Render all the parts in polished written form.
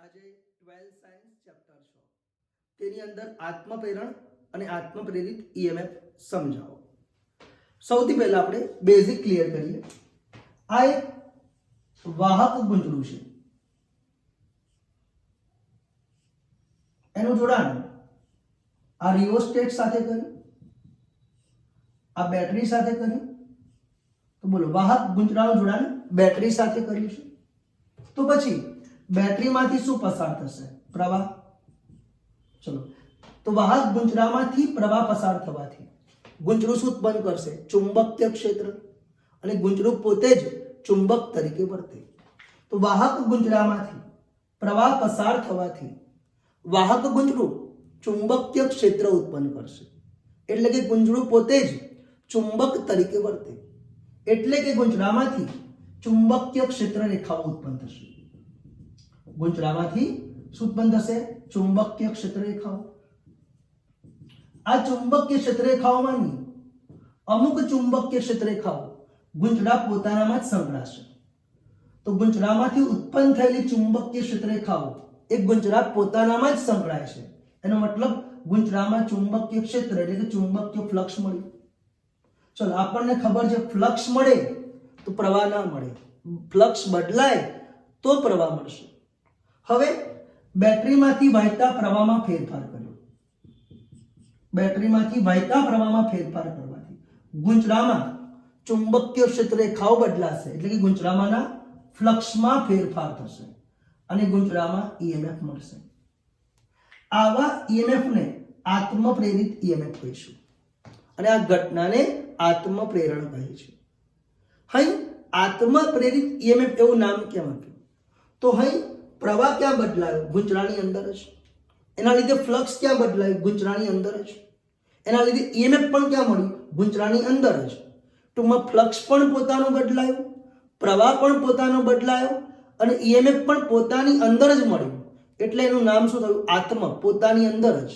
આજે 12 science chapter 6 તેની અંદર આત્મપ્રેરણ અને આત્મપ્રેરિત ઈએમએફ સમજાવો। સૌથી પહેલા આપણે બેઝિક ક્લિયર કરીએ। આ એક વાહક ગુંજળું છે, એનું જોડાણ આ રિયોસ્ટેટ સાથે કર્યું, આ બેટરી સાથે કર્યું। તો બોલો, વાહક ગુંજળાનું જોડાણ બેટરી સાથે કર્યું છે, તો પછી બેટરીમાંથી શું પસાર થશે? પ્રવાહ। ચલો, તો વાહક ગુંજરામાંથી પ્રવાહ પસાર થવાથી ગુંજરું શું ઉત્પન્ન કરશે? ચુંબકીય ક્ષેત્ર, અને ગુંજરું પોતે જ ચુંબક તરીકે વર્તે। તો વાહક ગુંજરામાંથી પ્રવાહ પસાર થવાથી વાહક ગુંજરું ચુંબકીય ક્ષેત્ર ઉત્પન્ન કરશે, એટલે કે ગુંજરું પોતે જ ચુંબક તરીકે વર્તે, એટલે કે ગુંજરામાંથી ચુંબકીય ક્ષેત્ર રેખાઓ ઉત્પન્ન થશે। ગુંજરામાંથી શું ઉત્પન્ન થશે? ચુંબકીય ક્ષેત્ર રેખાઓ। આ ચુંબકીય ક્ષેત્ર રેખાઓમાંની અમુક ચુંબકીય ક્ષેત્ર રેખાઓ ગુંજરા પોતાનામાં જ સંકળાશે। તો ગુંજરામાંથી ઉત્પન્ન થયેલી ચુંબકીય ક્ષેત્ર રેખાઓ એ ગુંજરા પોતાનામાં જ સંકળાય છે, એનો મતલબ ગુંજરામાં ચુંબકીય ક્ષેત્ર એટલે કે ચુંબકીય ફ્લક્સ મળ્યું। ચલો, આપણને ખબર છે ફ્લક્સ મળે તો પ્રવાહ ના મળે, ફ્લક્સ બદલાય તો પ્રવાહ મળશે। હવે બેટરીમાંથી વહેતા પ્રવાહમાં ફેરફાર કર્યો, બેટરીમાંથી વહેતા પ્રવાહમાં ફેરફાર કરવાથી ગુંજરામાં ચુંબકીય ક્ષેત્ર રેખાઓ બદલાશે, એટલે કે ગુંજરામાંના ફ્લક્સમાં ફેરફાર થશે અને ગુંજરામાં ઈએમએફ મળશે। આવા ઈએમએફને આત્મપ્રેરિત ઈએમએફ કહીશું, અને આ ઘટનાને આત્મપ્રેરણ કહે છે। અહીં આત્મપ્રેરિત ઈએમએફ એવું નામ કેમ આપ્યું? તો અહીં પ્રવાહ ક્યાં બદલાયો? ગુંજરાની અંદર જ। એના લીધે ફ્લક્સ ક્યાં બદલાયું? ગુંજરાની અંદર જ। એના લીધે ઈએમએફ પણ ક્યાં મળ્યું? ગુંજરાની અંદર જ। ટૂંકમાં ફ્લક્સ પણ પોતાનું બદલાયું, પ્રવાહ પણ પોતાનો બદલાયો, અને ઈએમએફ પણ પોતાની અંદર જ મળ્યું, એટલે એનું નામ શું થયું? આત્મ, પોતાની અંદર જ।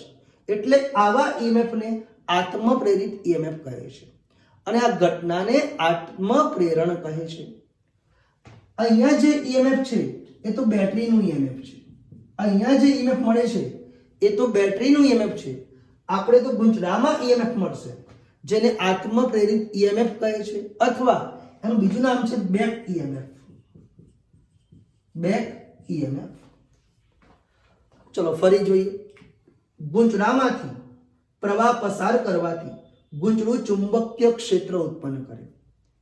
એટલે આવા ઈએમએફને આત્મપ્રેરિત ઈએમએફ કહે છે, અને આ ઘટનાને આત્મપ્રેરણ કહે છે। અહીંયા જે ઈએમએફ છે એ તો બેટરીનું ઈએમએફ છે, અહીંયા જે ઈએમએફ મળે છે એ તો બેટરીનું ઈએમએફ છે। આપણે તો ગુંજરામાં ઈએમએફ મળશે, જેને આત્મપ્રેરિત ઈએમએફ કહે છે, અથવા એનું બીજું નામ છે બેક ઈએમએફ, બેક ઈએમએફ। ચલો ફરી જોઈએ। ગુંજરામાંથી પ્રવાહ પસાર કરવાથી ગુંજરું ચુંબકીય ક્ષેત્ર ઉત્પન્ન કરે,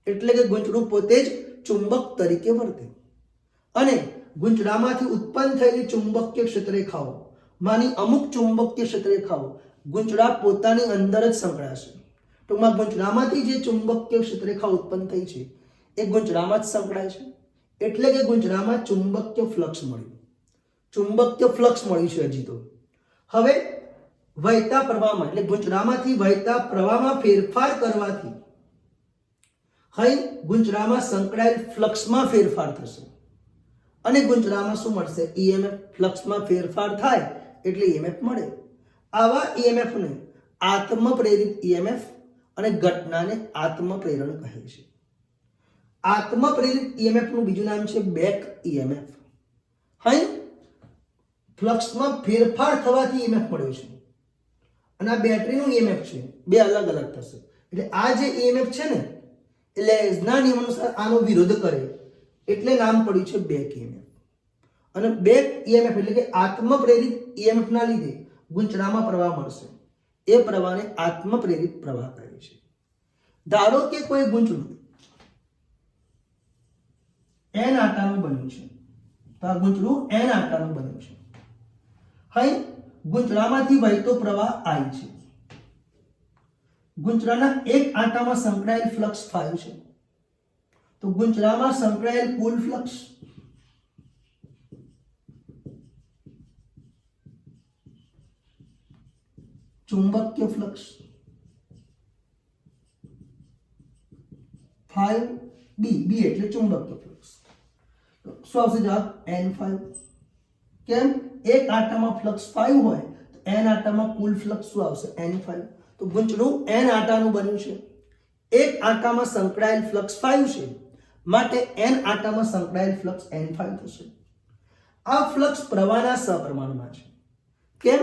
એટલે કે ગુંજરું પોતે જ ચુંબક તરીકે વર્તે, અને ગુંજરામાંથી ઉત્પન્ન થયેલી ચુંબકીય ક્ષેત્ર રેખાઓ માની અમુક ચુંબકીય ક્ષેત્ર રેખાઓ ગુંજરા પોતાની અંદર જ સંકળાશે। ટૂંકમાં ગુંજરામાંથી જે ચુંબકીય ક્ષેત્ર રેખા ઉત્પન્ન થઈ છે એ ગુંજરામાં જ સંકળાય છે, એટલે કે ગુંજરામાં ચુંબકીય ફ્લક્સ મળ્યું, ચુંબકીય ફ્લક્સ મળ્યું છે હજી તો। હવે વહેતા પ્રવાહમાં, એટલે ગુંજરામાંથી વહેતા પ્રવાહમાં ફેરફાર કરવાથી અહીં ગુંજરામાં સંકળાયેલ ફ્લક્સમાં ફેરફાર થશે, અને ગુંજરામાં શું મળશે? ઈએમએફ। ફ્લક્સમાં ફેરફાર થાય એટલે ઈએમએફ મળે। આવા ઈએમએફને આત્મપ્રેરિત ઈએમએફ અને ઘટનાને આત્મપ્રેરણ કહે છે। આત્મપ્રેરિત ઈએમએફનું બીજું નામ છે બેક ઈએમએફ। અહીં ફ્લક્સમાં ફેરફાર થવાથી ઈએમએફ મળ્યો છે, અને આ બેટરીનું ઈએમએફ છે, બે અલગ અલગ થશે। એટલે આ જે ઈએમએફ છે ને, એ લેન્ઝના નિયમ અનુસાર આનો વિરોધ કરે, એટલે નામ પડ્યું છે બેક ઈએમએફ। અને બેક ઈએમએફ એટલે કે આત્મપ્રેરિત ઈએમએફ ના લીધે ગુંજરામાં પ્રવાહ મળશે, એ પ્રવાહને આત્મપ્રેરિત પ્રવાહ કહે છે। ધારો કે કોઈ ગુંજરું n આટાનું બન્યું છે, તો આ ગુંજરું n આટાનું બન્યું છે। અહીં ગુંજરામાંથી વહેતો પ્રવાહ I છે, ગુંજરાના એક આટામાં સંકળાયેલ ફ્લક્સ ϕ છે, તો ગુંજરામાં સંકળાયેલ કુલ ફ્લક્સ ચુંબકીય ફ્લક્સ 5b, b એટલે ચુંબકીય ફ્લક્સ, શું આવશે જવાબ? n5। કેમ? એક આટામાં ફ્લક્સ 5 હોય તો n આટામાં કુલ ફ્લક્સ શું આવશે? n5। તો ગુંજરું n આટાનું બન્યું છે, એક આટામાં સંકળાયેલ ફ્લક્સ 5 છે, માટે n આટામાં સંકળાયેલ ફ્લક્સ n5 થશે। આ ફ્લક્સ પ્રવાહના સપ્રમાણમાં છે. કેમ?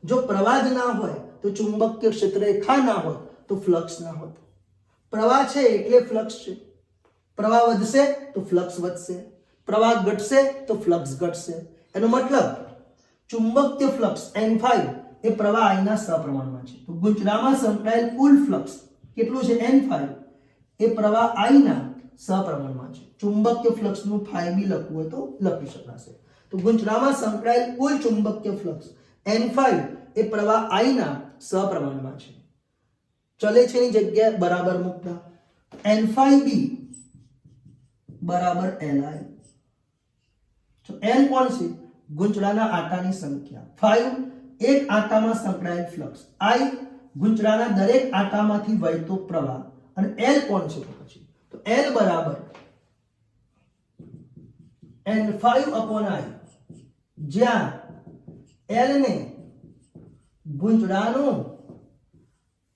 જો પ્રવાહ જ ના હોય તો ચુંબકીય ક્ષેત્ર રેખા ના હોય તો ફ્લક્સ ના હોત. પ્રવાહ છે એટલે ફ્લક્સ છે. પ્રવાહ વધશે તો ફ્લક્સ વધશે, પ્રવાહ ઘટશે તો ફ્લક્સ ઘટશે. એનો મતલબ ચુંબકીય ફ્લક્સ N5 એ પ્રવાહ I ના સપ્રમાણમાં છે. તો ગુંચડામાં સંકળાયેલ કુલ ફ્લક્સ કેટલું છે? N5 એ પ્રવાહ I ના સપ્રમાણમાં છે. ચુંબકીય ફ્લક્સનું phi બી લખવું હોય તો લખી શકાશે. તો ગુંચડામાં સંકળાયેલ કુલ ચુંબકીય ફ્લક્સ N5 એ પ્રવાહ I ના સપ્રમાણમાં છે. ચલે છે ની જગ્યાએ બરાબર મૂકતા N5B બરાબર Li. તો N કોણ છે? ગુંચડાના આટાની સંખ્યા. 5 એક આટામાં સંકળાયેલ ફ્લક્સ. I ગુંચડાના દરેક આટામાંથી વહેતો પ્રવાહ. અને L કોણ છે? તો પછી તો L બરાબર N5/I, જ્યાં L ને ગુંચડાનું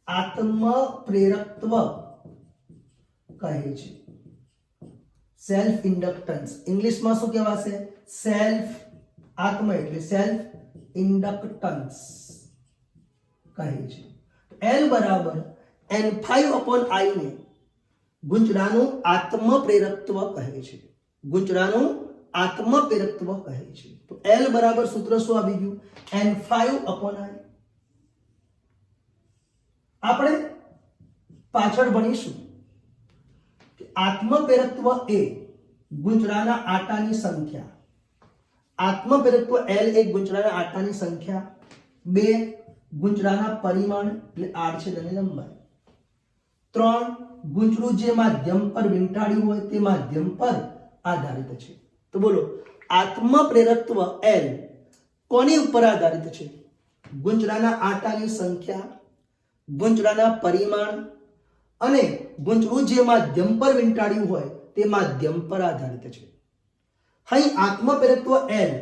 આત્મ પ્રેરકત્વ કહે છે. સેલ્ફ ઇન્ડક્ટન્સ ઇંગ્લિશમાં શું કહેવાશે? સેલ્ફ આત્મ એટલે સેલ્ફ ઇન્ડક્ટન્સ કહે છે. L બરાબર N5/I ને ગુંચડાનું આત્મ પ્રેરકત્વ કહે છે. ગુંચડાનું આત્મ પ્રેરકત્વ કહે છે. તો L બરાબર સૂત્ર શું આવી ગયું? N5/I. આપણે પાછળ ભણીશું કે આત્મ પ્રેરકત્વ એ ગુંચડાના આટાની સંખ્યા. આત્મ પ્રેરકત્વ L એ ગુંચડાના આટાની સંખ્યા, 2 ગુંચડાના પરિમાણ એટલે આડછેદ અને લંબાઈ, 3 ગુંચડું જે માધ્યમ પર વીંટાળ્યું હોય તે માધ્યમ પર આધારિત છે. તો બોલો આત્મ પ્રેરકત્વ L કોની ઉપર આધારિત છે? ગુંચડાના આટાની સંખ્યા, ગુંચડાના પરિમાણ અને ગુંચડું જે માધ્યમ પર વીંટાળ્યું હોય તે માધ્યમ પર આધારિત છે. અહીં આત્મ પ્રેરકત્વ L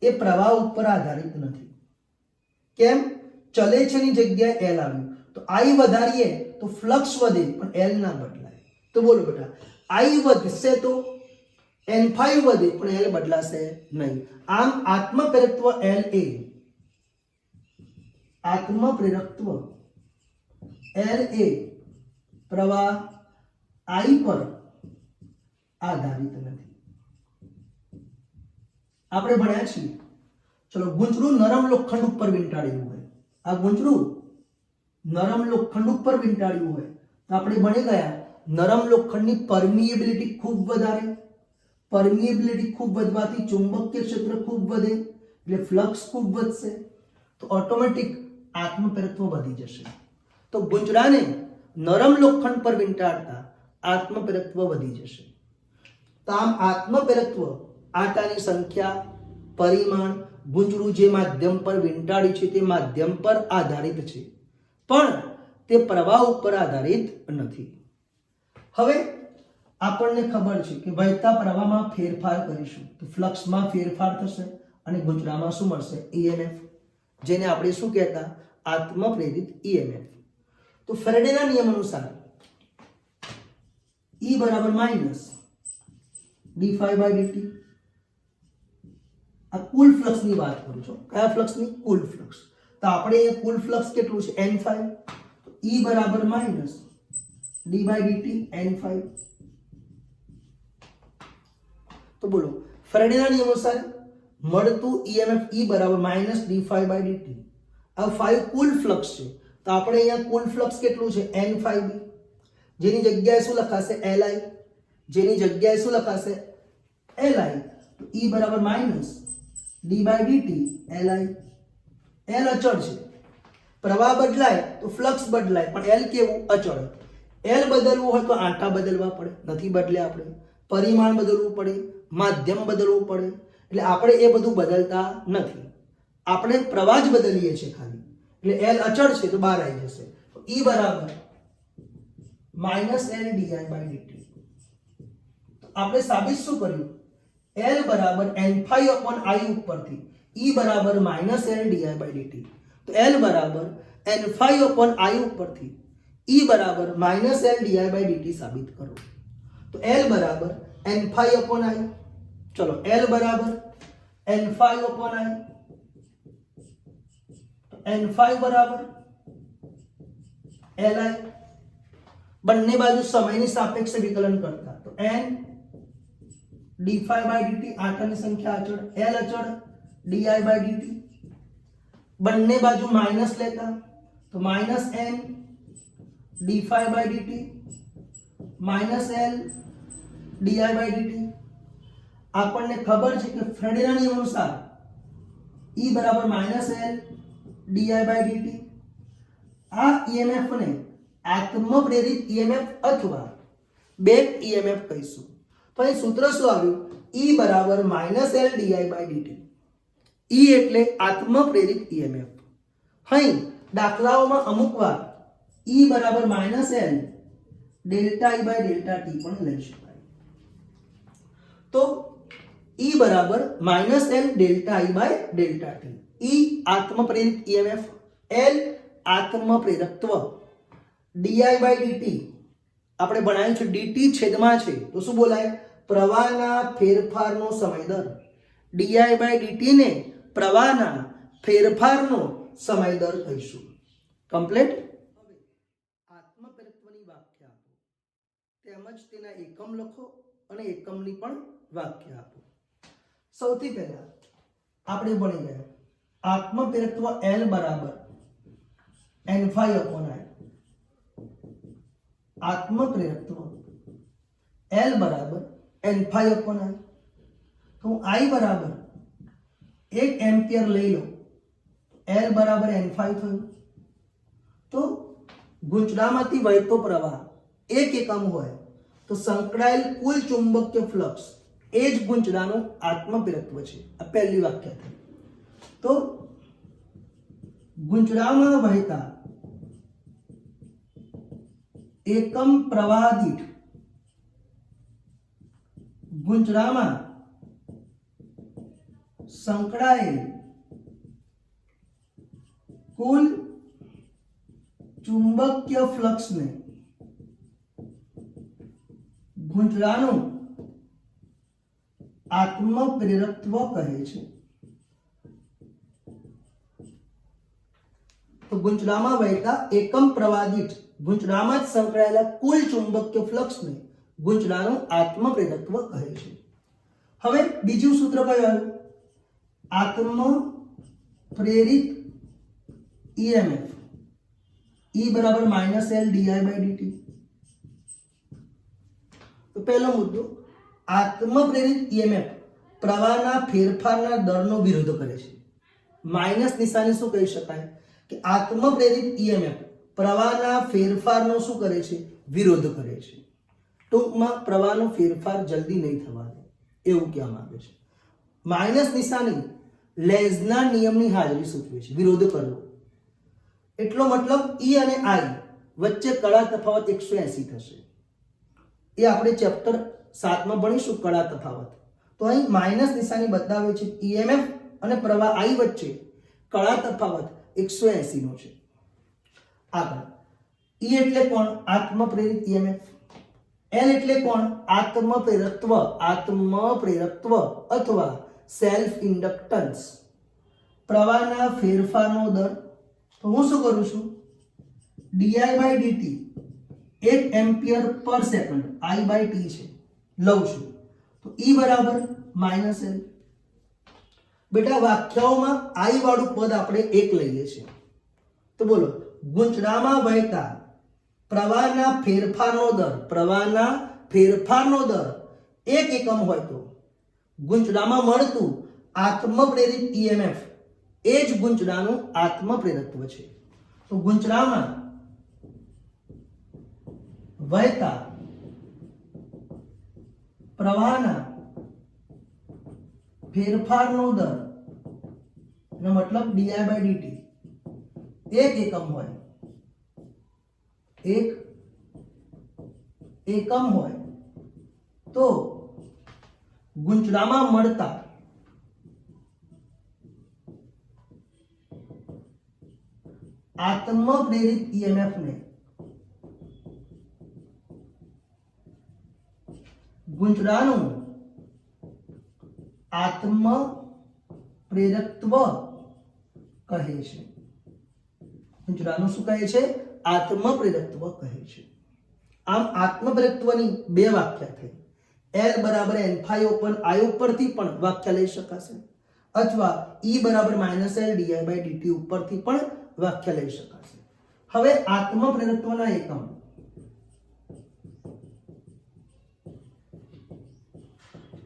એ પ્રવાહ ઉપર આધારિત નથી. કેમ? ચલે છે ની જગ્યાએ L આવ્યું તો I વધારીએ તો ફ્લક્સ વધે પણ L ના બદલાય. તો બોલો બેટા I વધશે તો N5 વધે પણ L બદલાશે નહીં. આમ આત્મ પ્રેરકત્વ L એ આત્મ પ્રેરકત્વ L એ પ્રવાહ I પર આધારિત નથી. આપણે ભણ્યા છીએ. ચલો ગુંચડું નરમ લોખંડ ઉપર વીંટાળેલું હોય. આ ગુંચડું નરમ લોખંડ ઉપર વીંટાળ્યું હોય તો આપણે ભણી ગયા નરમ લોખંડની પરમિએબિલિટી ખૂબ વધારે. પરમિએબિલિટી ખૂબ વધવાથી ચુંબકીય ક્ષેત્ર ખૂબ વધે એટલે ફ્લક્સ ખૂબ વધશે. તો ઓટોમેટિક આત્મ પ્રેરકત્વ વધી જશે. તો ગુંચડાને નરમ લોખંડ પર વીંટાળતા આત્મ પ્રેરકત્વ વધી જશે. તો આમ આત્મ પ્રેરકત્વ આટાની સંખ્યા, પરિમાણ, ગુંચડું જે માધ્યમ પર વીંટાળ્યું છે તે માધ્યમ પર આધારિત છે પણ તે પ્રવાહ ઉપર આધારિત નથી. હવે આપણને ખબર છે કે વહેતા પ્રવાહમાં ફેરફાર કરીશું તો ફ્લક્સમાં ફેરફાર થશે અને ગુંચડામાં શું મળશે? EMF, જેને આપણે શું કહેતા? આત્મ પ્રેરિત EMF. તો ફેરેડેના નિયમ અનુસાર E બરાબર માઇનસ d∅dt. આ કુલ ફ્લક્સની વાત કરું છું. કયા ફ્લક્સની? કુલ ફ્લક્સ. તો આપણે અહીંયા કુલ ફ્લક્સ કેટલું છે? N5. તો E બરાબર માઇનસ d/dt N5. તો બોલો ફેરેડેના નિયમ અનુસાર મળતું EMF E બરાબર માઇનસ d∅dt. આ 5 કુલ ફ્લક્સ છે તો આપણે અહીંયા કુલ ફ્લક્સ કેટલું છે? N5B. જેની જગ્યાએ શું લખાશે? Li. જેની જગ્યાએ શું લખાશે? Li. તો E બરાબર માઇનસ d/dt Li. L અચળ છે. પ્રવાહ બદલાય તો ફ્લક્સ બદલાય પણ L કેવું? અચળ. L બદલવું હોય તો આંટા બદલવા પડે, નથી બદલે. આપણે પરિમાણ બદલવું પડે, માધ્યમ બદલવું પડે. એટલે આપણે એ બધું બદલતા નથી. આપણે પ્રવાહ જ બદલીએ છીએ ખાલી. એટલે L અચળ છે તો બહાર આવી જશે. તો E બરાબર માઇનસ L di/dt. તો આપણે સાબિત શું કર્યું? L બરાબર N5/I ઉપરથી E બરાબર માઇનસ L di/dt. તો L બરાબર N5/I ઉપરથી E બરાબર માઇનસ L di/dt સાબિત કરો. તો L બરાબર N5/I. ચલો L બરાબર n5 upon I, n5 બરાબર li, બંને બાજુ સમયની સાપેક્ષે વિકલન કરતા તો n d5 by dt, આંટાની સંખ્યા અચળ, l અચળ, di by dt, બંને બાજુ માઇનસ લેતા તો minus n d5 by dt minus l di by dt. આપણને ખબર છે કે ફેરાડેના નિયમ અનુસાર E બરાબર minus l di by dt. આ EMF ને આત્મપ્રેરિત EMF અથવા બેક EMF કહીશું. તો અહીં સૂત્ર શું આવ્યું? E બરાબર minus l di by dt. E એટલે આત્મપ્રેરિત EMF. અહીં દાખલાઓમાં અમુક વાર E બરાબર minus l delta E by delta t પણ લઈ શકાય. તો E બરાબર minus l delta E by delta t. E આત્મપ્રેરિત EMF, L આત્મપ્રેરકત્વ, di by dt આપણે બનાવ્યું છે dt છેદમાં છે તો શું બોલાય? પ્રવાહના ફેરફારનો સમય દર. di by dt ને પ્રવાહના ફેરફારનો સમય દર કહીશું. કમ્પ્લીટ. હવે આત્મપ્રેરકત્વની વ્યાખ્યા આપો તેમજ તેના એકમ લખો અને એકમની પણ વ્યાખ્યા આપો. સૌથી પહેલા આપણે ભણી ગયા આત્મપ્રેરકત્વ L બરાબર n5 upon I. આત્મપ્રેરકત્વ L બરાબર n5 upon I. તો I બરાબર 1 એમ્પિયર લઈ લો, L બરાબર n5 થયું. તો ગૂંચળામાંથી વહેતો પ્રવાહ 1 એકમ હોય તો સંકળાયેલ કુલ ચુંબકીય ફ્લક્સ એ જ ગૂંચળાનું આત્મપ્રેરકત્વ છે. આ પહેલી વ્યાખ્યા થઈ. તો ગૂંચળામાં વહેતા એકમ પ્રવાહ દીઠ ગૂંચળામાં સંકળાયેલ કુલ ચુંબકીય ફ્લક્સને ગૂંચળાનું આત્મપ્રેરકત્વ કહે છે. તો ગૂંચળામાં વહેતા એકમ પ્રવાહ દીઠ ગૂંચળામાં જ સંકળાયેલા કુલ ચુંબકીય ફ્લક્સને ગૂંચળાનું આત્મપ્રેરકત્વ કહે છે. હવે બીજું સૂત્ર કયું આવ્યું? આત્મપ્રેરિત EMF E બરાબર minus l di by dt. તો પહેલો મુદ્દો, આત્મપ્રેરિત EMF પ્રવાહના ફેરફારના દરનો વિરોધ કરે છે. માઇનસ નિશાની શું કહી શકાય? કે આત્મપ્રેરિત EMF પ્રવાહના ફેરફારનો શું કરે છે? વિરોધ કરે છે. ટૂંકમાં પ્રવાહનો ફેરફાર જલ્દી નહીં થવા દે એવું કહેવા માંગે છે. માઇનસ નિશાની લેઝના નિયમની હાજરી સૂચવે છે, વિરોધ કરવો. એટલો મતલબ E અને I વચ્ચે કળા તફાવત 180 થશે. એ આપણે ચેપ્ટર 7 માં ભણીશું કળા તફાવત. તો અહીં માઇનસ નિશાની બતાવે છે EMF અને પ્રવાહ I વચ્ચે કળા તફાવત 180 નો છે. આગળ E એટલે કોણ? આત્મપ્રેરિત EMF. L એટલે કોણ? આત્મપ્રેરકત્વ, આત્મપ્રેરકત્વ અથવા સેલ્ફ ઇન્ડક્ટન્સ. પ્રવાહના ફેરફારનો દર. તો હું શું કરું છું? di by dt 1 એમ્પિયર પર સેકન્ડ I by t છે લઉં છું. તો E બરાબર માઇનસ l. બેટા વ્યાખ્યાઓમાં I વાળું પદ આપણે 1 લઈએ છીએ. તો બોલો, ગૂંચળામાં વહેતા પ્રવાહના ફેરફારનો દર, પ્રવાહના ફેરફારનો દર 1 એકમ હોય તો ગૂંચળામાં મળતું આત્મપ્રેરિત EMF એ જ ગૂંચળાનું આત્મપ્રેરકત્વ છે. તો ગૂંચળામાં વહેતા પ્રવાહના ફેરફારનો દર એનો મતલબ di by dt 1 એકમ હોય, 1 એકમ હોય તો ગૂંચળામાં મળતા આત્મપ્રેરિત EMF ને ગૂંચળાનું આત્મપ્રેરકત્વ પ્રેરકત્વ કહે છે. ગુંચળાનું શું કહે છે? આત્મપ્રેરકત્વ કહે છે. આમ આત્મપ્રેરકત્વની બે વ્યાખ્યા થઈ. L બરાબર n phi ઓપન I ઉપરથી પણ વ્યાખ્યા લઈ શકાશે, અથવા E બરાબર -L di by dt ઉપરથી પણ વ્યાખ્યા લઈ શકાશે. હવે આત્મપ્રેરકત્વના એકમ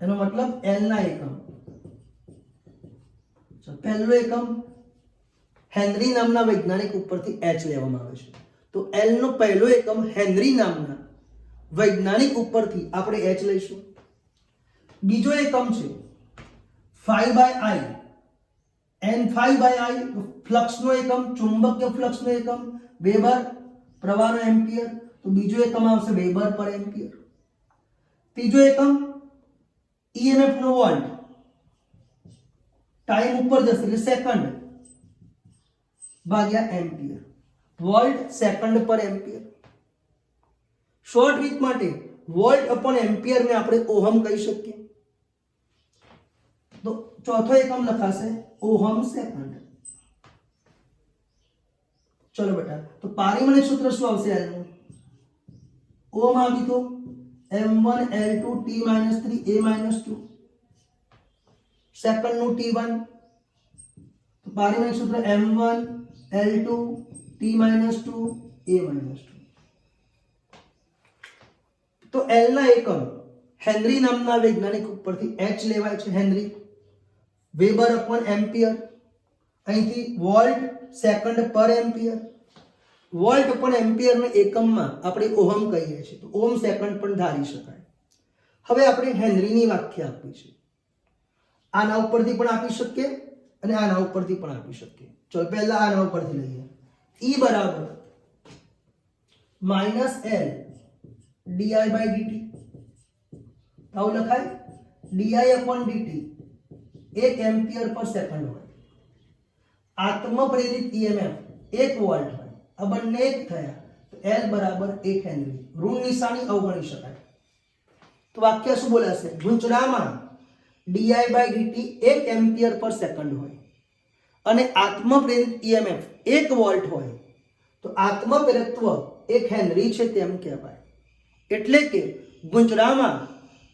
એનો મતલબ L ના એકમ. પહેલો એકમ હેનરી નામના વૈજ્ઞાનિક ઉપરથી h લેવામાં આવે છે. તો L નો પહેલો એકમ હેનરી નામના વૈજ્ઞાનિક ઉપરથી આપણે h લઈશું. બીજો એકમ છે phi by I, n phi by I flux નો એકમ, ચુંબકીય ફ્લક્સ નો એકમ વેબર, પ્રવાહનો એમ્પિયર. તો બીજો એકમ આવશે વેબર પર એમ્પિયર. ત્રીજો એકમ EMF નો વોલ્ટ, ટાઈમ ઉપર જશે એટલે સેકન્ડ ભાગ્યા એમ્પિયર, વોલ્ટ સેકન્ડ પર એમ્પિયર. શોર્ટ રીત માટે વોલ્ટ અપોન એમ્પિયર ને આપણે ઓહમ કહી શકીએ. તો ચોથો એકમ લખાશે ઓહમ સેકન્ડ. ચલો બેટા, તો પારિમાણિક સૂત્ર શું આવશે? L નું ઓહમ આવી તો m1 L2 t - 3 a - 2, second નું t1. તો પારિમાણિક સૂત્ર m1 L2 t - 2 a - 2. તો L ના એકમ હેનરી નામના વૈજ્ઞાનિક ઉપરથી h લેવાય છે, હેનરી. વેબર અપોન એમ્પિયર, અહીંથી વોલ્ટ સેકન્ડ પર એમ્પિયર. વોલ્ટ અપોન એમ્પિયર ના એકમમાં આપણે ઓહમ કહીએ છીએ, તો ઓહમ સેકન્ડ પણ ધારી શકાય. હવે આપણે હેનરીની વ્યાખ્યા આપી છે. આના ઉપરથી પણ આપી શકીએ અને આના ઉપરથી પણ આપી શકીએ. ચલો પહેલા આના ઉપરથી લઈએ. E બરાબર -L di by dt. આવું લખાય. di upon dt 1 એમ્પિયર પર સેકન્ડ હોય. આત્મપ્રેરિત EMF 1 વોલ્ટ હોય. આ બંને એક થયા તો L બરાબર 1 હેનરી. ઋણ નિશાની અવગણી શકાય. તો વાક્ય શું બોલાશે? ગુંચળામાં di by dt 1 એમ્પિયર પર સેકન્ડ હોય અને આત્મપ્રેરિત EMF 1 વોલ્ટ હોય તો આત્મપ્રેરકત્વ 1 હેનરી છે તેમ કહેવાય. એટલે કે ગુંચળામાં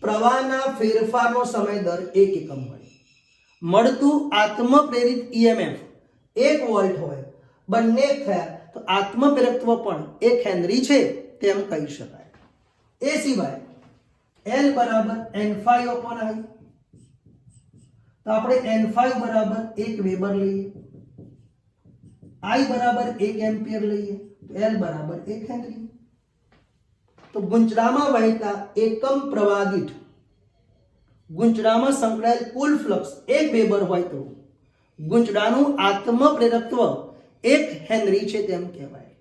પ્રવાહના ફેરફારનો સમય દર 1 એકમ હોય. મળતું આત્મપ્રેરિત EMF 1 વોલ્ટ હોય. બંને થયા તો આત્મપ્રેરકત્વ પણ 1 હેનરી છે તેમ કહી શકાય. એ સિવાય L બરાબર n phi upon I. તો આપણે n phi બરાબર 1 વેબર લઈએ, I બરાબર 1 એમ્પિયર લઈએ, તો L બરાબર 1 હેનરી. તો ગુંચળામાં વહેતા એકમ પ્રવાહ દીઠ ગુંચળામાં સંકળાયેલ કુલ ફ્લક્સ 1 વેબર હોય તો ગુંચળાનું આત્મપ્રેરકત્વ 1 હેનરી છે તેમ કહેવાય.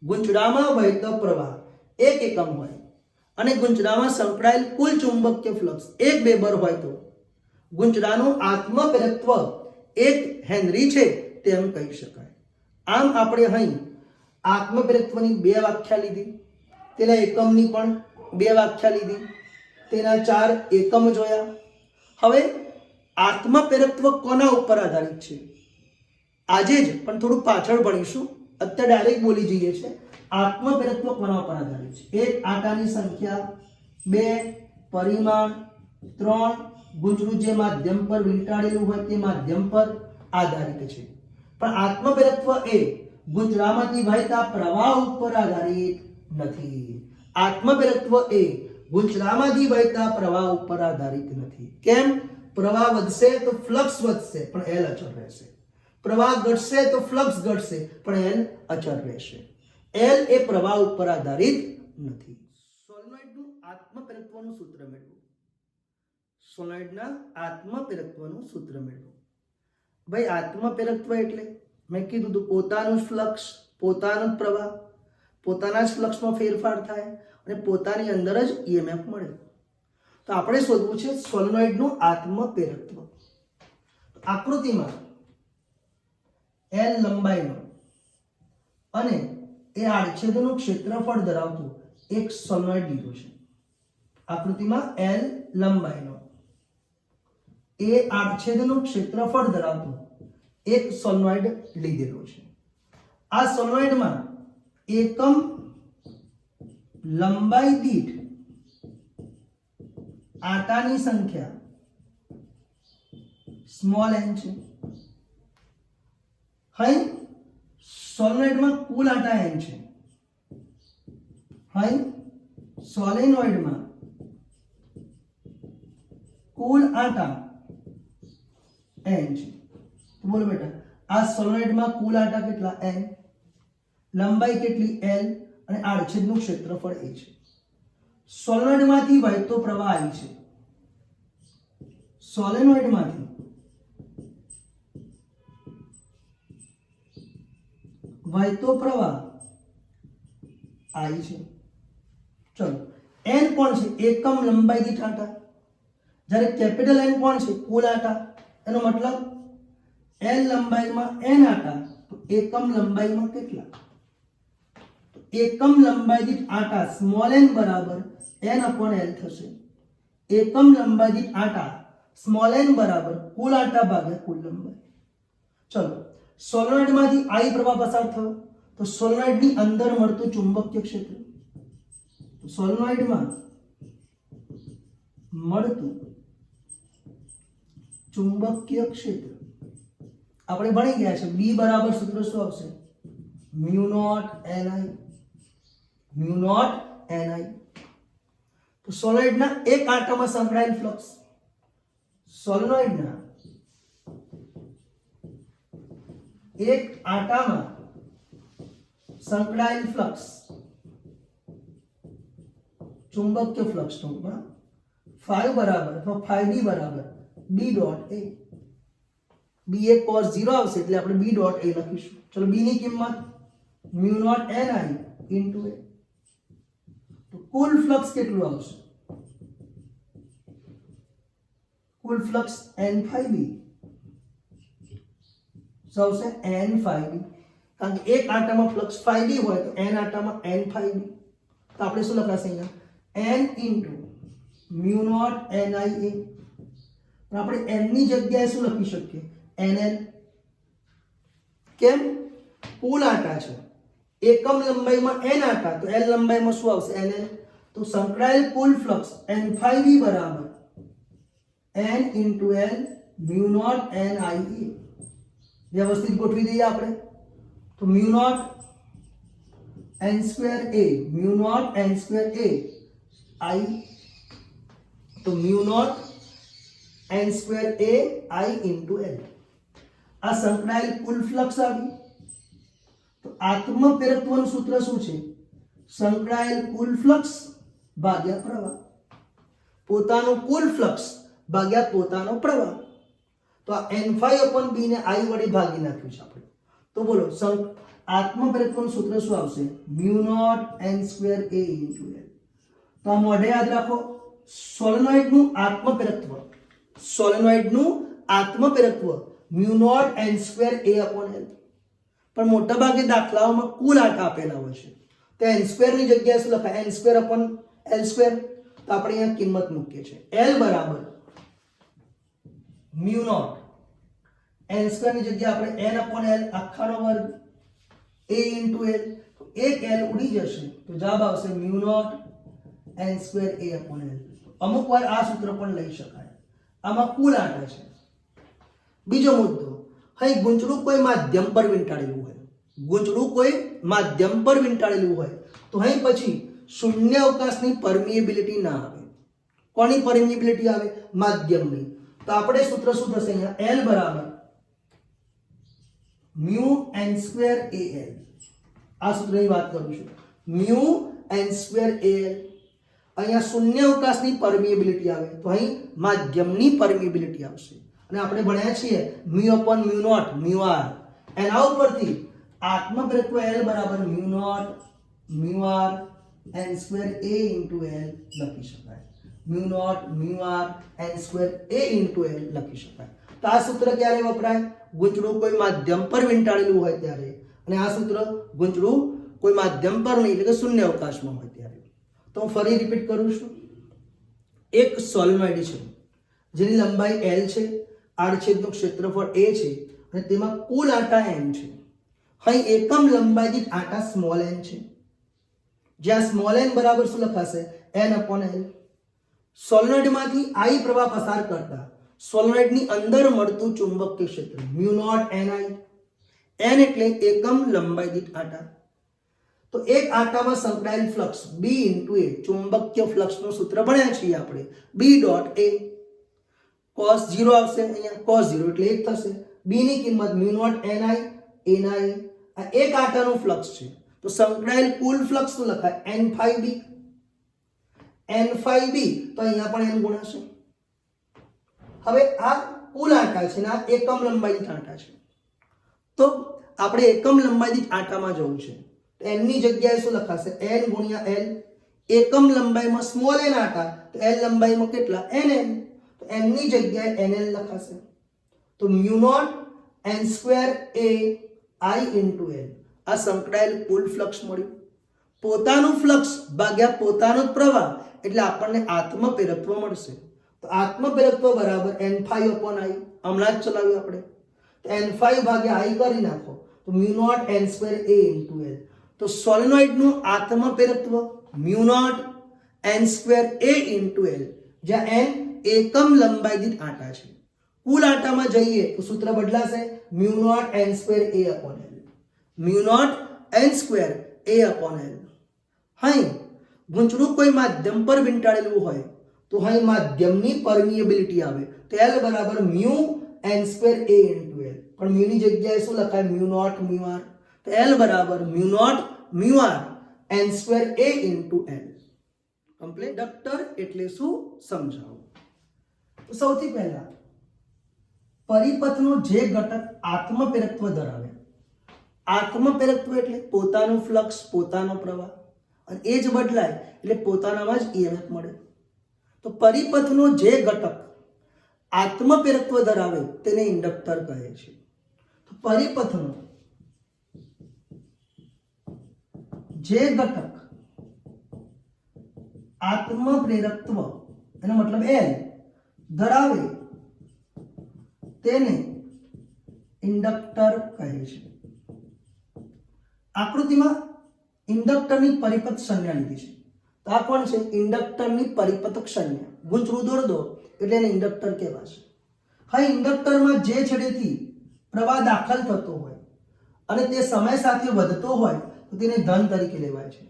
ગુંચળામાં વહેતો પ્રવાહ 1 એકમ હોય અને ગુંચળામાં સંકળાયેલ કુલ ચુંબકીય ફ્લક્સ 1 વેબર હોય તો ગુંચળાનું આત્મપ્રેરકત્વ 1 હેનરી છે તેમ કહી શકાય. આમ આપણે અહીં આત્મપ્રેરકત્વની 2 વ્યાખ્યા લીધી, તેના એકમની પણ 2 વ્યાખ્યા લીધી, તેના 4 એકમ જોયા. હવે આત્મપ્રેરકત્વ કોના ઉપર આધારિત છે આજે જ પણ થોડું પાછળ ભણીશું. અત્યારે ડાયરેક્ટ બોલી જઈએ છે. આત્મપ્રેરકત્વ કોના ઉપર આધારિત છે? 1 આંટાની સંખ્યા, 2 પરિમાણ, 3 ગુંચળું જે માધ્યમ પર વીંટાળેલું હોય તે માધ્યમ પર આધારિત છે. પણ આત્મપ્રેરકત્વ એ ગુંચળામાંથી વહેતા પ્રવાહ ઉપર આધારિત નથી. આત્મપ્રેરકત્વ એ ગુંચળામાંથી વહેતા પ્રવાહ ઉપર આધારિત નથી. કેમ? પ્રવાહ વધશે તો ફ્લક્સ વધશે પણ L અચળ રહેશે. પ્રવાહ ઘટશે તો ફ્લક્સ ઘટશે પણ L અચળ રહેશે. L એ પ્રવાહ ઉપર આધારિત નથી. સોલેનોઇડનું આત્મપ્રેરકત્વનું સૂત્ર મેળવો. સોલેનોઇડના આત્મપ્રેરકત્વનું સૂત્ર મેળવો. ભાઈ આત્મપ્રેરકત્વ એટલે મેં કીધું તો પોતાનું ફ્લક્સ, પોતાનો પ્રવાહ, પોતાના જ ફ્લક્સમાં ફેરફાર થાય અને પોતાની અંદર જ EMF મળે. તો આપણે શોધવું છે સોલેનોઇડનું આત્મપ્રેરકત્વ. આકૃતિમાં L લંબાઈનો અને એ આડછેદનું ક્ષેત્રફળ ધરાવતું એક સોલેનોઇડ લીધું છે. આકૃતિમાં L લંબાઈનો એ આડછેદનું ક્ષેત્રફળ ધરાવતો એક સોલેનોઇડ લીધેલો છે. આ સોલેનોઇડમાં એકમ લંબાઈ દીઠ આટાની સંખ્યા સ્મોલ n છે. અહીં સોલેનોઇડમાં કુલ આટા n છે. અહીં સોલેનોઇડમાં કુલ આટા n છે. તો બોલો બેટા, આ સોલેનોઇડમાં કુલ આટા કેટલા? n. લંબાઈ કેટલી? l. અને આડછેદનું ક્ષેત્રફળ a છે. સોલેનોઇડમાંથી વહેતો પ્રવાહ I છે. સોલેનોઇડમાંથી વહેતો પ્રવાહ I છે. ચલો, n કોણ છે? એકમ લંબાઈ દીઠ આટા. જ્યારે કેપિટલ N કોણ છે? કુલ આટા. એનો મતલબ l લંબાઈમાં n આટા, તો એકમ લંબાઈમાં કેટલા? તો એકમ લંબાઈ દીઠ આટા સ્મોલ n બરાબર n/l થશે. એકમ લંબાઈ દીઠ આટા સ્મોલ n બરાબર કુલ આટા ભાગ્યા કુલ લંબાઈ. ચલો, સોલેનોઇડમાંથી I પ્રવાહ પસાર થયો, તો સોલેનોઇડની અંદર મળતું ચુંબકીય ક્ષેત્ર, સોલેનોઇડમાં મળતું ચુંબકીય ક્ષેત્ર આપણે ભણી ગયા છે. B બરાબર સૂત્ર શું આવશે? Mu not ni. તો સોલેનોઇડના એક આટામાં સંકળાયેલ ફ્લક્સ, સોલેનોઇડના એક આટામાં સંકળાયેલ ફ્લક્સ, ચુંબકીય ફ્લક્સ ટૂંકમાં phi બરાબર અથવા phi b બરાબર b dot a. b A cos 0 આવશે એટલે આપણે b ડોટ a લખીશું. ચલો, b ની કિંમત mu naught ni into a. તો કુલ ફ્લક્સ કેટલું આવશે? કુલ ફ્લક્સ n phi b આવશે n phi b. કારણ કે એક આટામાં ફ્લક્સ phi b હોય તો n આટામાં n phi b. તો આપણે શું લખાશે અહીંયા? n into mu naught ni a. પણ આપણે n ની જગ્યાએ શું લખી શકીએ? nl. કેમ? કુલ આટા છે. એકમ લંબાઈમાં n આટા, તો l લંબાઈમાં શું આવશે? nl. તો સંકળાયેલ કુલ ફ્લક્સ n phi b બરાબર n into l mu naught ni a. વ્યવસ્થિત ગોઠવી દઈએ આપણે. તો mu nought n square a, mu nought n square a I, તો mu nought n square a I into l. આ સંકળાયેલ કુલ ફ્લક્સ આવી. તો આત્મપ્રેરકત્વનું સૂત્ર શું છે? સંકળાયેલ કુલ ફ્લક્સ ભાગ્યા પ્રવાહ. પોતાનું કુલ ફ્લક્સ ભાગ્યા પોતાનો પ્રવાહ. તો આ n∅/b ને I વડે ભાગી નાખ્યું છે આપણે. તો બોલો, આત્મપ્રેરકત્વનું સૂત્ર શું આવશે? Mu nought n square a into l. તો આ મોઢે યાદ રાખો, સોલેનોઇડનું આત્મપ્રેરકત્વ, સોલેનોઇડનું આત્મપ્રેરકત્વ mu nought n square a/l. પણ મોટા ભાગે દાખલાઓમાં કુલ આટા આપેલા હોય છે, તો n સ્ક્વેર ની જગ્યાએ શું લખાય? n square upon l square. તો આપણે અહીંયા કિંમત મૂકીએ છીએ. l બરાબર મ્યુ નોટ n સ્ક્વેર ની જગ્યાએ આપણે n/l આખાનો વર્ગ a ઇન્ટુ l. તો એક l ઉડી જશે, તો જવાબ આવશે mu nought n square a/l. અમુક વાર આ સૂત્ર પણ લઈ શકાય. આમાં કુલ આટા છે. બીજો મુદ્દો, અહીં ગૂંચળું કોઈ માધ્યમ પર વીંટાળેલું હોય, ગૂંચળું કોઈ માધ્યમ પર વીંટાળેલું હોય તો અહીં પછી શૂન્ય અવકાશની પરમિએબિલિટી ના આવે. કોની પરમિએબિલિટી આવે? માધ્યમની. તો આપણે સૂત્ર શું થશે અહીંયા? l બરાબર મ્યુ n સ્ક્વેર al. આ સૂત્રની વાત કરું છું. Mu n square al. અહીંયા શૂન્ય અવકાશની પરમિએબિલિટી આવે, તો અહીં માધ્યમની પરમિએબિલિટી આવશે. અને આપણે ભણ્યા છીએ mu upon mu naught mu r. એના ઉપરથી આત્મપ્રેરકત્વ l બરાબર mu naught mu r n square a into l લખી શકાય. Mu naught mu r n square a into l લખી શકાય. તો આ સૂત્ર ક્યારે વપરાય? ગૂંચળું કોઈ માધ્યમ પર વીંટાળેલું હોય ત્યારે. અને આ સૂત્ર ગૂંચળું કોઈ માધ્યમ પર નહીં, એટલે કે શૂન્ય અવકાશમાં હોય ત્યારે. તો હું ફરી રિપીટ કરું છું. એક સોલેનોઇડ છે જેની લંબાઈ L છે, આડછેદનું ક્ષેત્રફળ A છે અને તેમાં કુલ આંટા n છે. અહીં એકમ લંબાઈ દીઠ આંટા સ્મોલ n છે, જ્યાં સ્મોલ n બરાબર શું લખાશે? n/L. સોલેનોઇડમાંથી I પ્રવાહ પસાર કરતા સોલેનોઇડની અંદર મળતું ચુંબકીય ક્ષેત્ર μ0 Ni. n એટલે એકમ લંબાઈ દીઠ આંટા. તો એક આંટામાં સંકળાયેલ ફ્લક્સ B × A, ચુંબકીય ફ્લક્સનું સૂત્ર ભણ્યા છીએ આપણે, B.A. cos 0 આવશે, અહીંયા cos 0 એટલે 1 થશે. B ની કિંમત μ0 Ni, A ના A. આ એક આંટાનું ફ્લક્સ છે, તો સંકળાયેલ કુલ ફ્લક્સ શું લખાય? n∅B. n∅B તો અહીંયા પણ n ગુણાશે. હવે આ કુલ આંટા છે ને આ એકમ લંબાઈ દીઠ આંટા છે, તો આપણે એકમ લંબાઈ દીઠ આંટામાં જવું છે. n ની જગ્યાએ શું લખાશે? n × L. એકમ લંબાઈમાં સ્મોલ n આંટા, તો L લંબાઈમાં કેટલા? nn. તો n ની જગ્યાએ nl લખાશે. તો μ0 n² A I × L. આ સંકળાયેલ કુલ ફ્લક્સ મળ્યું. પોતાનું ફ્લક્સ ભાગ્યા પોતાનો જ પ્રવાહ એટલે આપણને આત્મપ્રેરકત્વ મળશે. તો આત્મપ્રેરકત્વ બરાબર n∅/I. હમણાં જ ચલાવ્યું આપણે, તો n∅ ભાગ્યા I કરી નાખો તો μ0 n² A × L. તો સોલેનોઇડનું આત્મપ્રેરકત્વ μ0 n² A × L, જ્યાં n એકમ લંબાઈ દીઠ આંટા છે. કુલ આંટામાં જઈએ તો સૂત્ર બદલાશે μ0 n² A/L. μ0 n² A/L. અહીં ગૂંચળું કોઈ માધ્યમ પર વીંટાળેલું હોય તો અહીં માધ્યમની પરમિએબિલિટી આવે, તો L બરાબર μ n² A × L. પણ μ ની જગ્યાએ શું લખાય? μ0 μr. તો L બરાબર μ0 μr n² A × L. Complete. Inductor એટલે શું સમજાવો. તો સૌથી પહેલા પરિપથનો જે ઘટક આત્મપ્રેરકત્વ ધરાવે, આત્મપ્રેરકત્વ એટલે પોતાનું ફ્લક્સ, પોતાનો પ્રવાહ, અને એ જ બદલાય એટલે પોતાનામાં જ EMF મળે. તો પરિપથનો જે ઘટક આત્મપ્રેરકત્વ ધરાવે તેને ઇન્ડક્ટર કહે છે. તો પરિપથનો જે ઘટક આત્મપ્રેરકત્વ એનો મતલબ L ધરાવે તેને ઇન્ડક્ટર કહે છે. આકૃતિમાં ઇન્ડક્ટરની પરિપથ સંજ્ઞા લીધી છે. તો આ કોણ છે? ઇન્ડક્ટરની પરિપથક સંજ્ઞા. ગૂંચળું દોર દો એટલે એને ઇન્ડક્ટર કહેવાશે. હા, ઇન્ડક્ટરમાં જે છેડેથી પ્રવાહ દાખલ થતો હોય અને તે સમય સાથે વધતો હોય તો તેને ધન તરીકે લેવાય છે,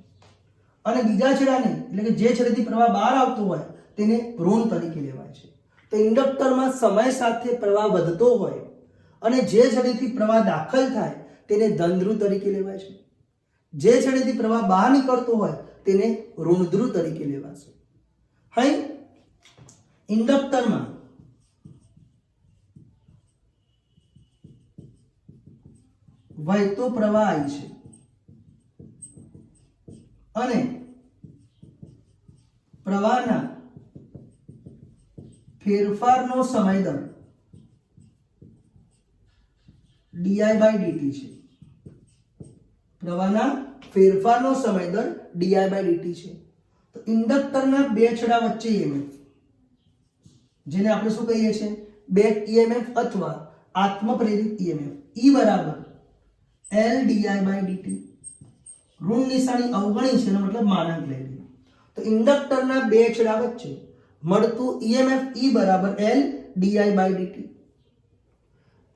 અને બીજા છેડાને એટલે કે જે છેડેથી પ્રવાહ બહાર આવતો હોય તેને ઋણ તરીકે લેવાય છે. તો ઇન્ડક્ટરમાં સમય સાથે પ્રવાહ વધતો હોય અને જે છેડેથી પ્રવાહ દાખલ થાય તેને ધનધ્રુવ તરીકે લેવાય છે. જે છેડેથી પ્રવાહ બહાર નીકળતો હોય તેને ઋણધ્રુવ તરીકે લેવાશે. અહીં ઇન્ડક્ટરમાં વહેતો પ્રવાહ I છે અને પ્રવાહના ફેરફારનો સમય દર di/dt છે. પ્રવાહના ફેરફારનો સમય દર di/dt છે. તો ઇન્ડક્ટરના બે છેડા વચ્ચે EMF, જેને આપણે શું કહીએ છીએ? બેક EMF અથવા આત્મપ્રેરિત EMF, E બરાબર L di/dt. ઋણ નિશાની અવગણી છે એનો મતલબ માનક લઈ લઈએ. તો ઇન્ડક્ટરના બે છેડા વચ્ચે મળતું EMF E બરાબર L di/dt.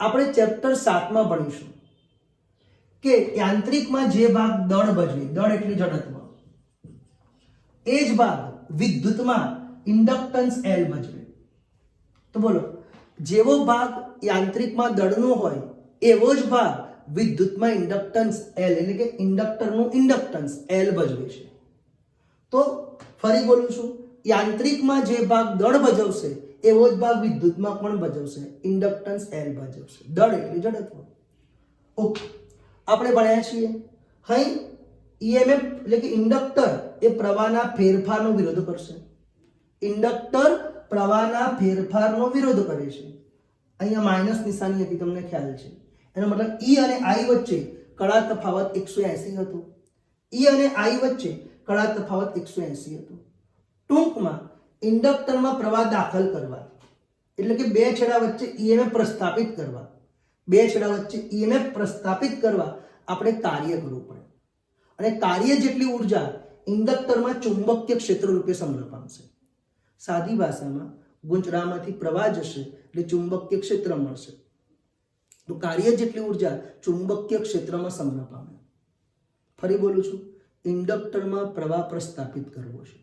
આપણે ચેપ્ટર 7 માં ભણીશું કે યાંત્રિકમાં જે ભાગ દળ ભજવે, દળ એટલે જડત્વ, એ જ ભાગ વિદ્યુતમાં ઇન્ડક્ટન્સ L ભજવે. તો બોલો, જેવો ભાગ યાંત્રિકમાં દળનો હોય એવો જ ભાગ વિદ્યુતમાં ઇન્ડક્ટન્સ L એટલે કે ઇન્ડક્ટરનું ઇન્ડક્ટન્સ L ભજવે છે. તો ફરી બોલું છું, યાંત્રિકમાં જે ભાગ દળ ભજવશે એવો જ ભાગ વિદ્યુતમાં પણ ભજવશે, ઇન્ડક્ટન્સ L ભજવશે. દળ એટલે જડત્વ. ઓકે, આપણે ભણ્યા છીએ અહીં EMF એટલે કે ઇન્ડક્ટર એ પ્રવાહના ફેરફારનો વિરોધ કરશે. ઇન્ડક્ટર પ્રવાહના ફેરફારનો વિરોધ કરે છે. અહીંયા માઇનસ નિશાની હતી, તમને ખ્યાલ છે. એનો મતલબ E અને I વચ્ચે કળા તફાવત 180 હતો. E અને I વચ્ચે કળા તફાવત 180 હતો. ટૂંકમાં ઇન્ડક્ટરમાં પ્રવાહ દાખલ કરવા એટલે કે બે છેડા વચ્ચે ઈએમએફ પ્રસ્થાપિત કરવા, બે છેડા વચ્ચે ઈએમએફ પ્રસ્થાપિત કરવા આપણે કાર્ય કરવું પડે. અને કાર્ય જેટલી ઉર્જા ઇન્ડક્ટરમાં ચુંબકીય ક્ષેત્ર રૂપે સંગ્રહ પામશે. સાદી ભાષામાં ગુંચડામાંથી પ્રવાહ જશે એટલે ચુંબકીય ક્ષેત્ર મળશે. તો કાર્ય જેટલી ઉર્જા ચુંબકીય ક્ષેત્રમાં સંગ્રહ પામે. ફરી બોલું છું, ઇન્ડક્ટરમાં પ્રવાહ પ્રસ્થાપિત કરવો છે,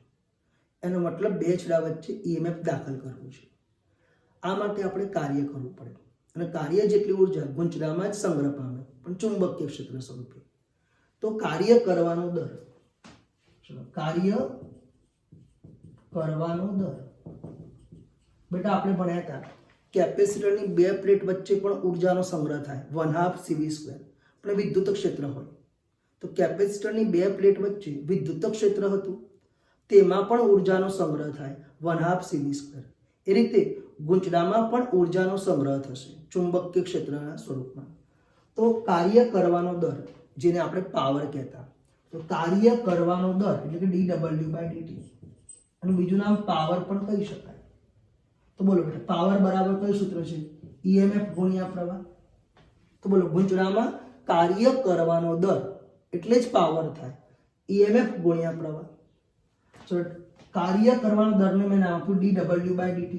એનો મતલબ બે છેડા વચ્ચે ઈએમએફ દાખલ કરવું છે. આ માટે આપણે કાર્ય કરવું પડે અને કાર્ય જેટલી ઉર્જા ગુંચડામાં જ સંગ્રહ પામે પણ ચુંબકીય ક્ષેત્ર સ્વરૂપે. તો કાર્ય કરવાનો દર, ચલો કાર્ય કરવાનો દર બેટા આપણે ભણ્યા હતા કેપેસિટરની બે પ્લેટ વચ્ચે પણ ઉર્જાનો સંગ્રહ થાય 1/2 CV². પણ વિદ્યુત ક્ષેત્ર હોય તો કેપેસિટરની બે પ્લેટ વચ્ચે વિદ્યુત ક્ષેત્ર હતું, તેમાં પણ ઉર્જાનો સંગ્રહ થાય 1/2 CV². એ રીતે ગુંચડામાં પણ ઉર્જાનો સંગ્રહ થશે ચુંબકીય ક્ષેત્રના સ્વરૂપમાં. તો કાર્ય કરવાનો દર, જેને આપણે પાવર કહેતા, તો કાર્ય કરવાનો દર એટલે કે dW/dt, અને બીજું નામ પાવર પણ કહી શકાય. તો બોલો બેટા, પાવર બરાબર કયું સૂત્ર છે? ઈએમએફ ગુણ્યા પ્રવાહ. તો બોલો, ગુંચડામાં કાર્ય કરવાનો દર એટલે જ પાવર થાય, ઈએમએફ ગુણ્યા પ્રવાહ. ચલો, કાર્ય કરવાનો દરને મેં નામ આપ્યું dW/dt,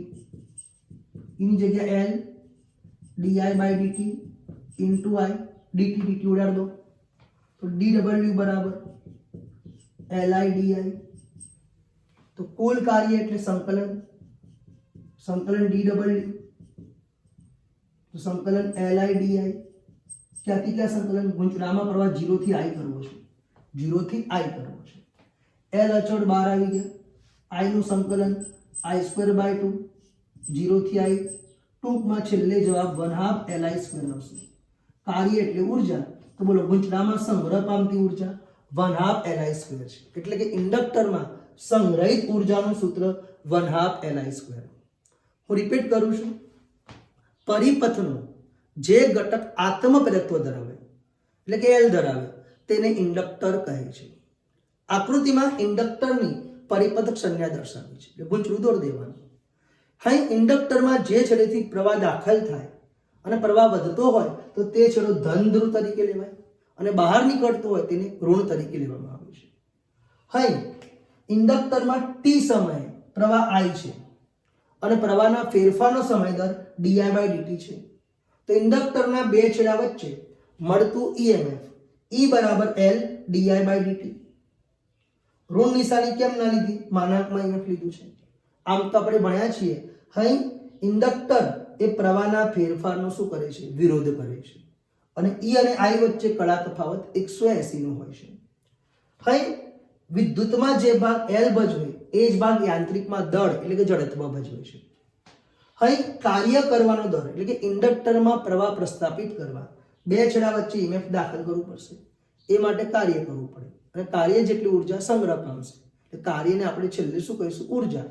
એની જગ્યાએ L di/dt into I, dt ઉડાડ દો તો dW બરાબર Li di. તો કુલ કાર્ય એટલે સંકલન dW, તો સંકલન Li di. ક્યાંથી ક્યાં સંકલન? ગુંચડામાં પ્રવાહ 0 થી I કરવો છે, 0 થી I કરવો છે. L અચળ બહાર આવી ગયા, I નું સંકલન I²/2, 0 થી I, ટૂંકમાં છેલ્લે જવાબ 1/2 Li² આવશે. કાર્ય એટલે ઉર્જા, તો બોલો ગુંચડામાં સંગ્રહ પામતી ઉર્જા 1/2 Li² છે. એટલે કે ઇન્ડક્ટરમાં સંગ્રહિત ઉર્જાનું સૂત્ર 1/2 Li². હું રિપીટ કરું છું, પરિપથનો જે ઘટક આત્મપ્રેરકત્વ ધરાવે એટલે કે L ધરાવે તેને ઇન્ડક્ટર કહે છે. આકૃતિમાં ઇન્ડક્ટરની પરિપથક સંજ્ઞા દર્શાવી છે, એટલે ગુંચડું દોરી દેવાનું. અહીં ઇન્ડક્ટરમાં જે છેડેથી પ્રવાહ દાખલ થાય અને પ્રવાહ વધતો હોય તો તે છેડો ધન ધ્રુવ તરીકે લેવાય અને બહાર નીકળતો હોય તેને ઋણ તરીકે લેવામાં આવે છે. અહીં ઇન્ડક્ટરમાં t સમયે પ્રવાહ I છે અને પ્રવાહના ફેરફારનો સમય દર di/dt છે. તો ઇન્ડક્ટરના બે છેડા વચ્ચે મળતું ઈએમએફ E બરાબર L di/dt. ઋણ નિશાની કેમ ના લીધી? માનાંકમાં ઈએમએફ લીધું છે. આમ તો આપણે ભણ્યા છીએ, અહીં ઇન્ડક્ટર એ પ્રવાહના ફેરફારનો શું કરે છે? વિરોધ કરે છે. અને E અને I વચ્ચે કળા તફાવત 180 નો હોય છે. અહીં વિદ્યુતમાં જે ભાગ L ભજવે એ જ ભાગ યાંત્રિકમાં દળ એટલે કે જડત્વ ભજવે છે. અહીં કાર્ય કરવાનો દર એટલે કે ઇન્ડક્ટરમાં પ્રવાહ પ્રસ્થાપિત કરવા બે છેડા વચ્ચે ઈએમએફ દાખલ કરવું પડશે. એ માટે કાર્ય કરવું પડે અને કાર્ય જેટલી ઉર્જા સંગ્રહ પામશે એટલે કાર્યને આપણે છેલ્લે શું કહીશું? ઉર્જા.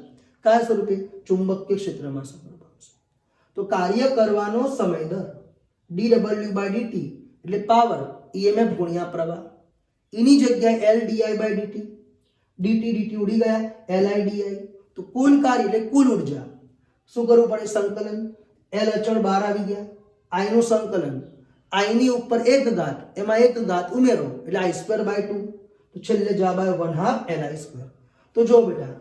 કયા સ્વરૂપે? ચુંબકીય ક્ષેત્રમાં સંગ્રહ પામશે. તો કાર્ય કરવાનો સમય દર dW/dt એટલે પાવર ઈએમએફ ગુણ્યા પ્રવાહ. એની જગ્યાએ L di/dt, dt ઉડી ગયા, Li di. તો કુલ કાર્ય એટલે કુલ ઉર્જા શું કરવું પડે? સંકલન. L અચળ બહાર આવી ગયા, I નું સંકલન, I ની ઉપર એક ઘાત, એમાં એક ઘાત ઉમેરો એટલે I²/2, તો છેલ્લે જવાબ આવ્યો 1/2 Li². તો જો બેટા,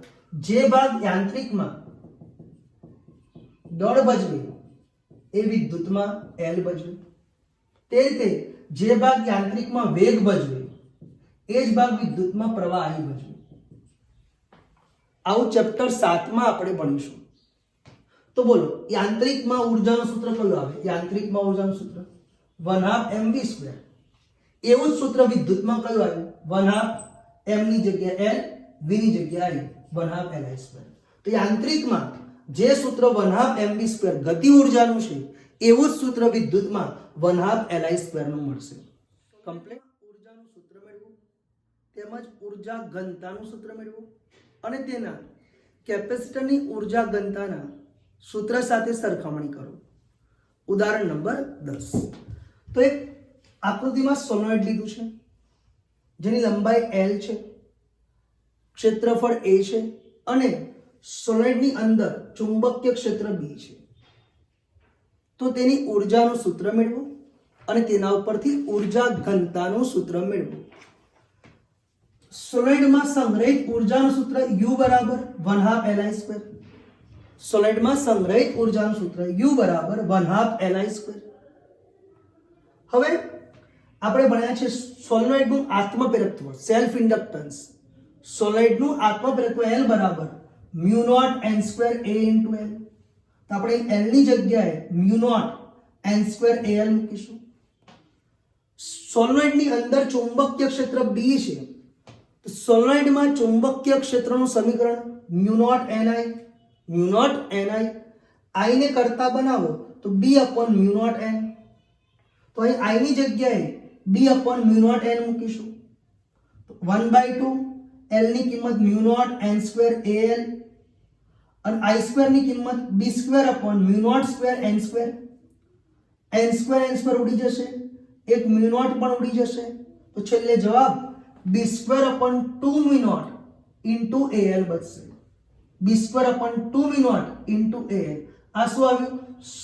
જે ભાગ યાંત્રિકમાં દળ ભજવે એ વિદ્યુતમાં L ભજવે, તે રીતે જે ભાગ યાંત્રિકમાં વેગ ભજવે એ જ ભાગ વિદ્યુતમાં પ્રવાહ I ભજવે. આવું ચેપ્ટર 7 માં આપણે ભણીશું. તો બોલો, યાંત્રિકમાં ઉર્જાનું સૂત્ર કયું આવે? યાંત્રિકમાં ઉર્જાનું સૂત્ર 1/2 mv². એવું જ સૂત્ર વિદ્યુતમાં કયું આવ્યું? 1/2 m ની જગ્યાએ L, v ની જગ્યાએ I, 1/2 Li². તો યાંત્રિકમાં જે સૂત્ર 1/2 mv² ગતિ ઉર્જાનું છે એવું જ સૂત્ર વિદ્યુતમાં 1/2 Li² નું મળશે. કમ્પ્લીટ. ઉર્જાનું સૂત્ર મેળવવું તેમજ ઉર્જા ઘનતાનું સૂત્ર મેળવવું અને તેના કેપેસિટરની ઉર્જા ઘનતાના સૂત્ર સાથે સરખામણી કરો. ઉદાહરણ નંબર 10. તો એક આકૃતિમાં સોલેનોઇડ લીધું છે જેની લંબાઈ L છે, ક્ષેત્રફળ A છે અને સોલેનોઇડની અંદર ચુંબકીય ક્ષેત્ર B છે. તો તેની ઉર્જાનું સૂત્ર મેળવો અને તેના ઉપરથી ઉર્જા ઘનતાનું સૂત્ર મેળવો. સોલિડમાં સંગ્રહિત ઉર્જાનું સૂત્ર U બરાબર 1/2 Li². સોલિડમાં સંગ્રહિત ઉર્જાનું સૂત્ર U બરાબર 1/2 Li². હવે આપણે ભણ્યા છે સોલેનોઇડનું આત્મપ્રેરકત્વ, સેલ્ફ ઇન્ડક્ટન્સ. સોલિડનું આત્મપ્રેરકત્વ L બરાબર μ0n² A × L. તો આપણે L ની જગ્યાએ μ0n² AL મૂકીશું. સોલેનોઇડની અંદર ચુંબકીય ક્ષેત્ર B છે. તો સોલેનોઇડમાં ચુંબકીય ક્ષેત્રનું સમીકરણ μ0ni I ને કરતા બનાવો તો B/μ0n. તો અહીં I ની જગ્યાએ B/μ0n મૂકીશું. 1/2 L ની કિંમત μ0n² AL અને I² ની કિંમત B²/μ0² n². n² ઉડી જશે, એક μ0 પણ ઉડી જશે. તો છેલ્લે જવાબ B²/2μ0 × AL બચશે. B²/2μ0 × AL. આ શું આવ્યું?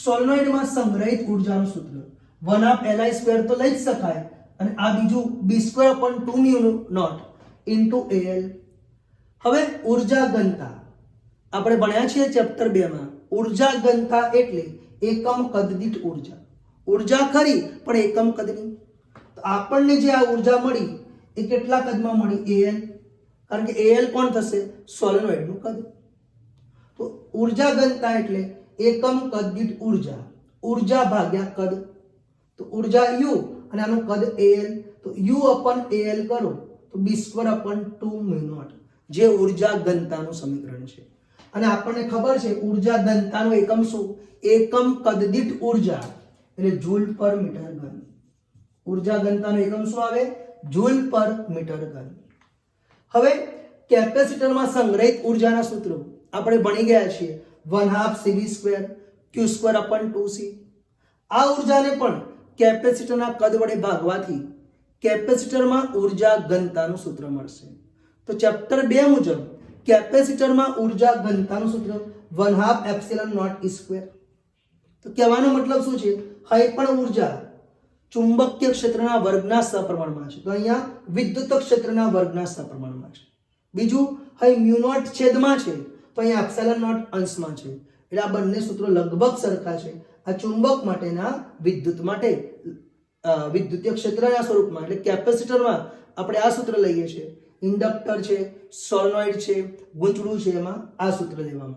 સોલેનોઇડમાં સંગ્રહિત ઉર્જાનું સૂત્ર 1/2 Li² તો લઈ જ શકાય અને આ બીજું B²/2μ0 × AL. હવે ઉર્જા ઘનતા આપણે ભણ્યા છીએ ચેપ્ટર 2 માં. ઉર્જા ઘનતા એટલે એકમ કદ દીઠ ઉર્જા. ઉર્જા ખરી પણ એકમ કદની. તો આપણને જે આ ઉર્જા મળી એ કેટલા કદમાં મળી? AL. કારણ કે AL કોણ થશે? સોલેનોઇડનું કદ. તો ઉર્જા ઘનતા એટલે એકમ કદ દીઠ ઉર્જા. ઉર્જા ભાગ્યા કદ. તો ઉર્જા U અને આનું કદ AL. તો U/AL કરો તો B²/2μ0 જે ઉર્જા ઘનતાનું સમીકરણ છે. અને આપણને ખબર છે ઉર્જા ઘનતાનો એકમ શું? એકમ કદ દીઠ ઉર્જા એટલે જૂલ પર મીટર ઘન. ઉર્જા ઘનતાનો એકમ શું આવે? જૂલ પર મીટર ઘન. હવે કેપેસિટરમાં સંગ્રહિત ઉર્જાના સૂત્રો આપણે ભણી ગયા છીએ 1/2 CV² Q²/2C. આ ઉર્જાને પણ કેપેસિટરના કદ વડે ભાગવાથી કેપેસિટરમાં ઉર્જા ઘનતાનું સૂત્ર મળશે. તો ચેપ્ટર 2 મુજબ કેપેસિટરમાં ઉર્જા ઘનતાનું સૂત્ર 1/2 ε0 E². તો કહેવાનો મતલબ શું છે? અહીં પણ ઉર્જા ચુંબકીય ક્ષેત્રના વર્ગના સપ્રમાણમાં છે. તો અહીંયા વિદ્યુત ક્ષેત્રના વર્ગના સપ્રમાણમાં છે. બીજું અહીં μ0 છેદમાં છે તો અહીંયા ε0 અંશમાં છે. એટલે આ બંને સૂત્રો લગભગ સરખા છે. આ ચુંબક માટેના વિદ્યુત માટે વિદ્યુતીય ક્ષેત્રના સ્વરૂપમાં એટલે કેપેસિટરમાં આપણે આ સૂત્ર લઈએ છીએ. ઇન્ડક્ટર છે, સોલેનોઇડ છે, ગૂંચળું છે, એમાં આ સૂત્ર લેવામાં